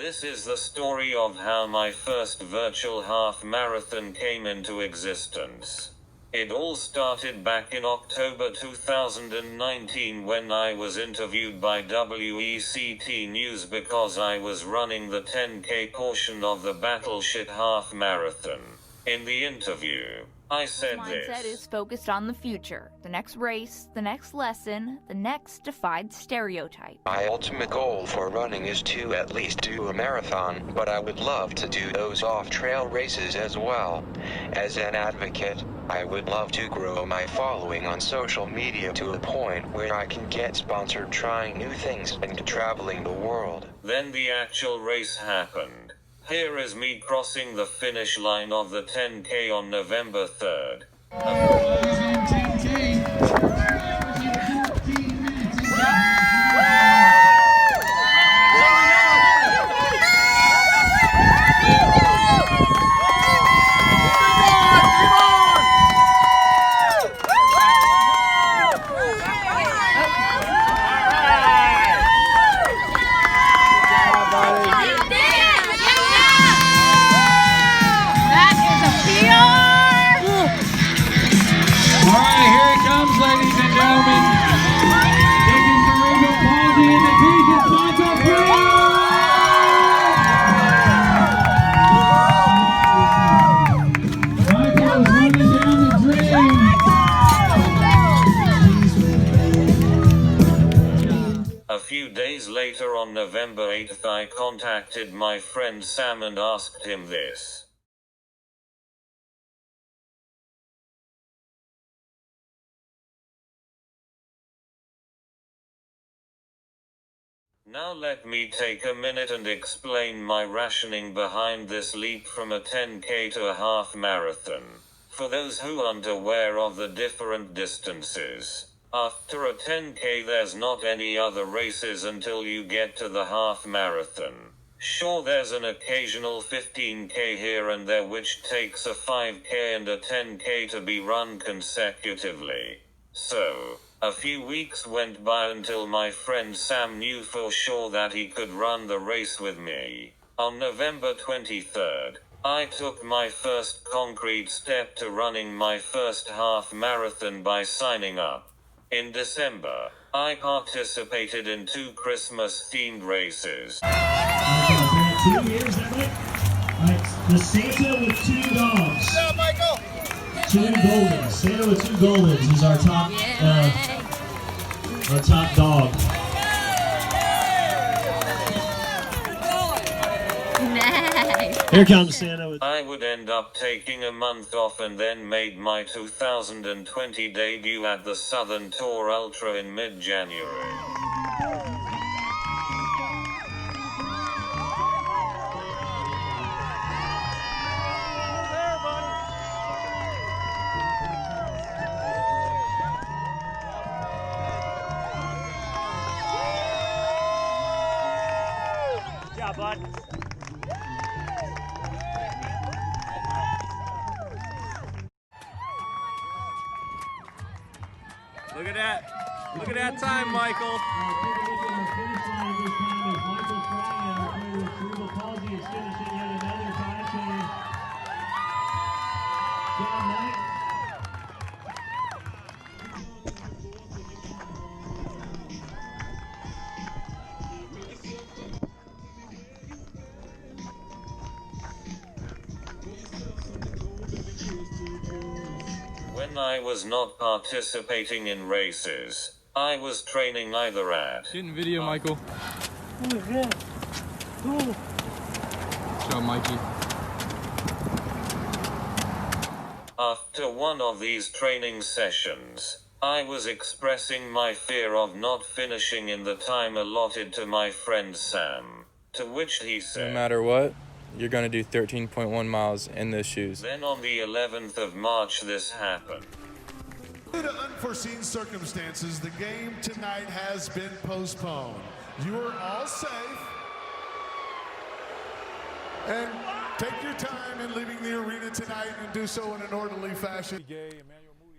This is the story of how my first virtual half marathon came into existence. It all started back in October 2019 when I was interviewed by WECT News because I was running the 10K portion of the Battleship Half Marathon. In the interview, I said this. Mindset is focused on the future, the next race, the next lesson, the next defied stereotype. My ultimate goal for running is to at least do a marathon, but I would love to do those off-trail races as well. As an advocate, I would love to grow my following on social media to a point where I can get sponsored trying new things and traveling the world. Then the actual race happened. Here is me crossing the finish line of the 10K on November 3rd. A few days later on November 8th I contacted my friend Sam and asked him this. Now let me take a minute and explain my rationing behind this leap from a 10K to a half marathon. For those who aren't aware of the different distances, after a 10K there's not any other races until you get to the half marathon. Sure, there's an occasional 15K here and there which takes a 5K and a 10K to be run consecutively. So, a few weeks went by until my friend Sam knew for sure that he could run the race with me. On November 23rd, I took my first concrete step to running my first half marathon by signing up. In December, I participated in 2 Christmas-themed races. 2 years, that right? The Santa with 2 dogs. Hello, Michael. 2 Goldens. Santa with 2 Goldens is our top dog. Nice. Here comes Santa with... I would end up taking a month off and then made my 2020 debut at the Southern Tour Ultra in mid-January. Yeah, bud. Look at that. Look at that time, Michael. When I was not participating in races, I was training either at Getting video, Michael. Oh, yeah. Cool. Show Mikey. After one of these training sessions, I was expressing my fear of not finishing in the time allotted to my friend Sam, to which he said, No matter what, you're going to do 13.1 miles in those shoes. Then on the 11th of March this happened. Due to unforeseen circumstances, the game tonight has been postponed. You are all safe. And take your time in leaving the arena tonight and do so in an orderly fashion.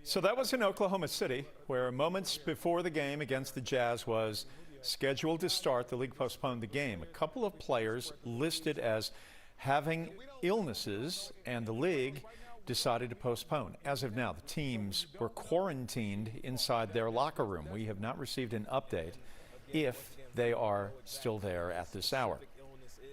So that was in Oklahoma City, where moments before the game against the Jazz was scheduled to start. The league postponed the game. A couple of players listed as having illnesses, and the league decided to postpone. As of now, the teams were quarantined inside their locker room. We have not received an update if they are still there at this hour.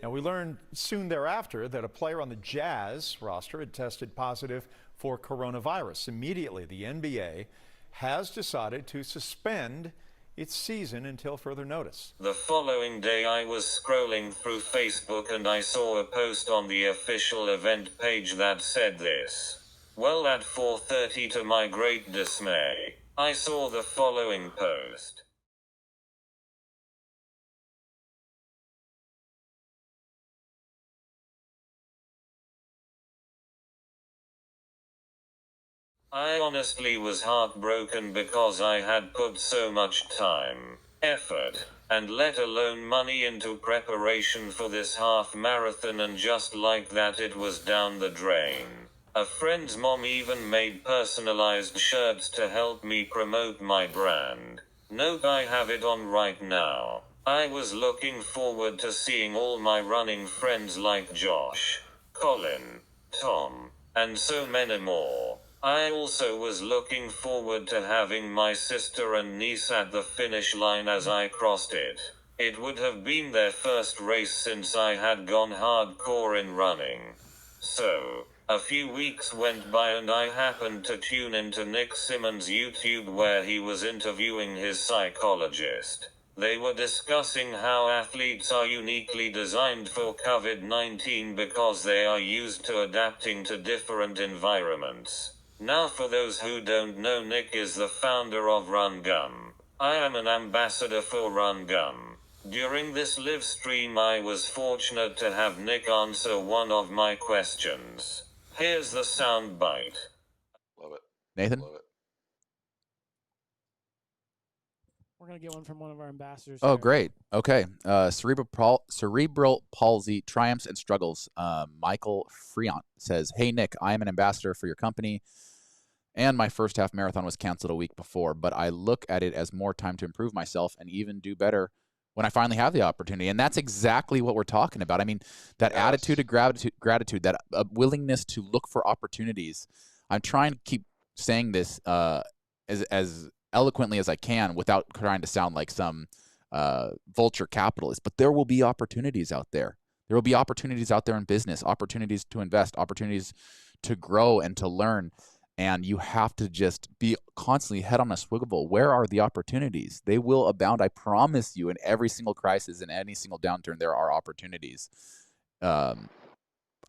Now, we learned soon thereafter that a player on the Jazz roster had tested positive for coronavirus. Immediately, the NBA has decided to suspend its season until further notice. The following day I was scrolling through Facebook and I saw a post on the official event page that said this. Well, at 4:30, to my great dismay, I saw the following post. I honestly was heartbroken because I had put so much time, effort, and let alone money into preparation for this half marathon, and just like that it was down the drain. A friend's mom even made personalized shirts to help me promote my brand. Nope, I have it on right now. I was looking forward to seeing all my running friends like Josh, Colin, Tom, and so many more. I also was looking forward to having my sister and niece at the finish line as I crossed it. It would have been their first race since I had gone hardcore in running. So, a few weeks went by and I happened to tune into Nick Symmonds' YouTube where he was interviewing his psychologist. They were discussing how athletes are uniquely designed for COVID-19 because they are used to adapting to different environments. Now, for those who don't know, Nick is the founder of Run Gum. I am an ambassador for Run Gum. During this live stream, I was fortunate to have Nick answer one of my questions. Here's the sound bite. Love it. Nathan? Love it. We're going to get one from one of our ambassadors. Oh, here. great. Okay. Cerebral palsy triumphs and struggles. Michael Friant says, "Hey, Nick, I am an ambassador for your company, and my first half marathon was canceled a week before, but I look at it as more time to improve myself and even do better when I finally have the opportunity." And that's exactly what we're talking about. I mean, that attitude of gratitude, that willingness to look for opportunities. I'm trying to keep saying this as eloquently as I can without trying to sound like some vulture capitalist, but there will be opportunities out there. There will be opportunities out there in business, opportunities to invest, opportunities to grow and to learn. And you have to just be constantly head on a swivel. Where are the opportunities? They will abound. I promise you, in every single crisis, in any single downturn, there are opportunities. I'm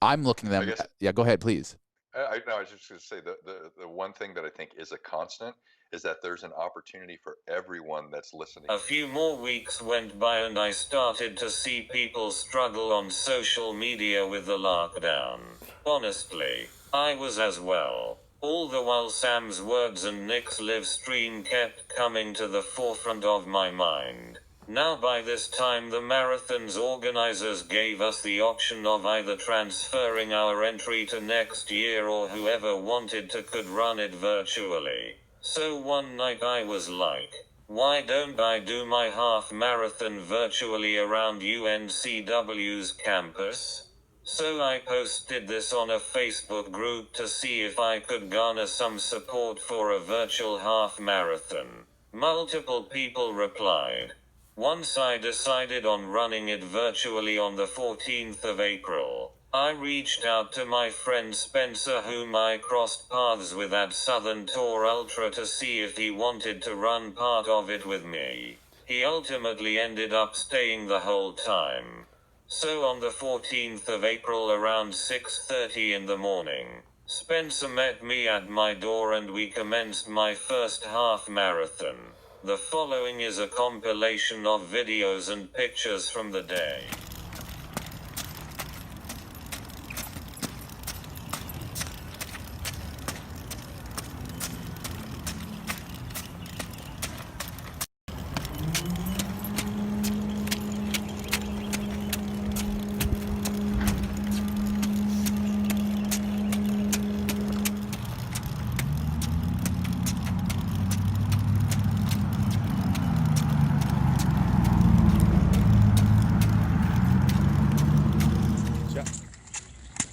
looking at them. Yeah, go ahead, please. I was just going to say the one thing that I think is a constant is that there's an opportunity for everyone that's listening. A few more weeks went by and I started to see people struggle on social media with the lockdown. Honestly, I was as well. All the while Sam's words and Nick's live stream kept coming to the forefront of my mind. Now by this time the marathon's organizers gave us the option of either transferring our entry to next year or whoever wanted to could run it virtually. So one night I was like, why don't I do my half marathon virtually around UNCW's campus? So I posted this on a Facebook group to see if I could garner some support for a virtual half marathon. Multiple people replied. Once I decided on running it virtually on the 14th of April, I reached out to my friend Spencer, whom I crossed paths with at Southern Tour Ultra, to see if he wanted to run part of it with me. He ultimately ended up staying the whole time. So on the 14th of April around 6:30 in the morning, Spencer met me at my door and we commenced my first half marathon. The following is a compilation of videos and pictures from the day.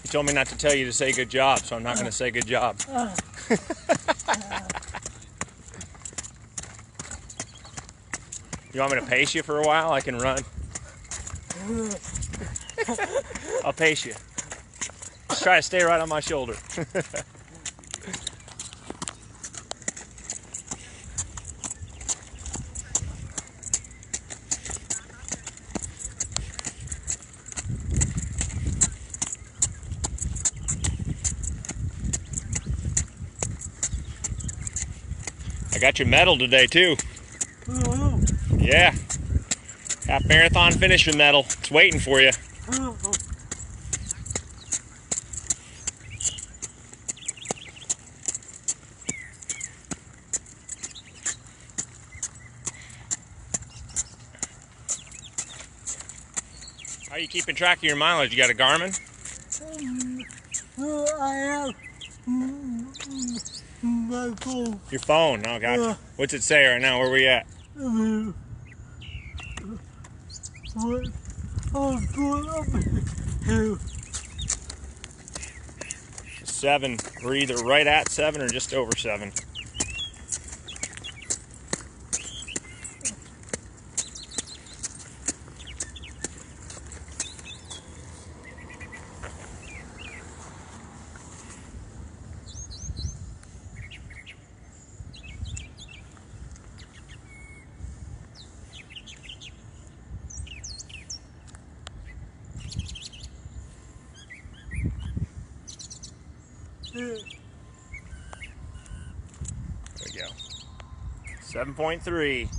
You told me not to tell you to say good job, so I'm not going to say good job. You want me to pace you for a while? I can run. I'll pace you. Just try to stay right on my shoulder. I got your medal today too. Yeah. Half marathon finisher medal. It's waiting for you. How are you keeping track of your mileage? You got a Garmin? I have my phone. Your phone? Oh, gotcha. What's it say right now? Where we at? Seven. We're either right at 7 or just over 7. There we go. 7.3.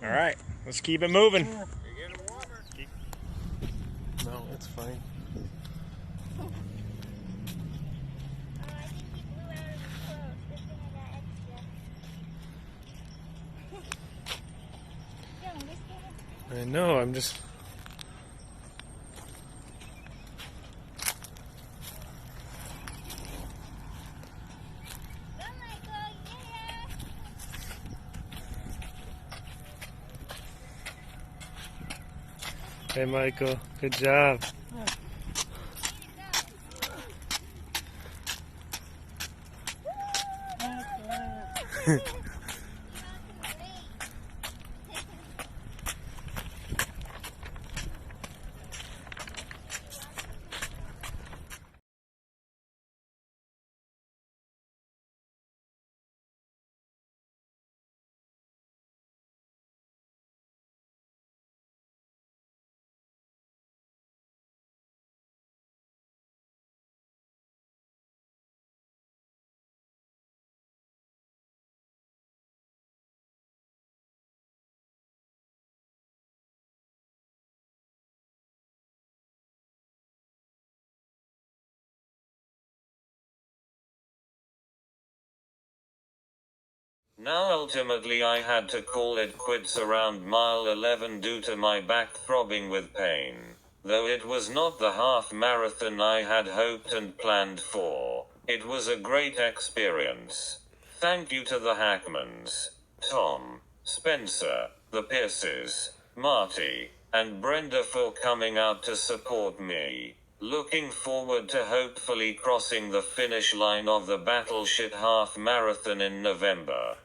All right, let's keep it moving. You're getting warmer. No, it's fine. I know, I'm just... Hey, Michael, good job. Now ultimately I had to call it quits around mile 11 due to my back throbbing with pain. Though it was not the half marathon I had hoped and planned for, it was a great experience. Thank you to the Hackmans, Tom, Spencer, the Pierces, Marty, and Brenda for coming out to support me. Looking forward to hopefully crossing the finish line of the Battleship Half Marathon in November.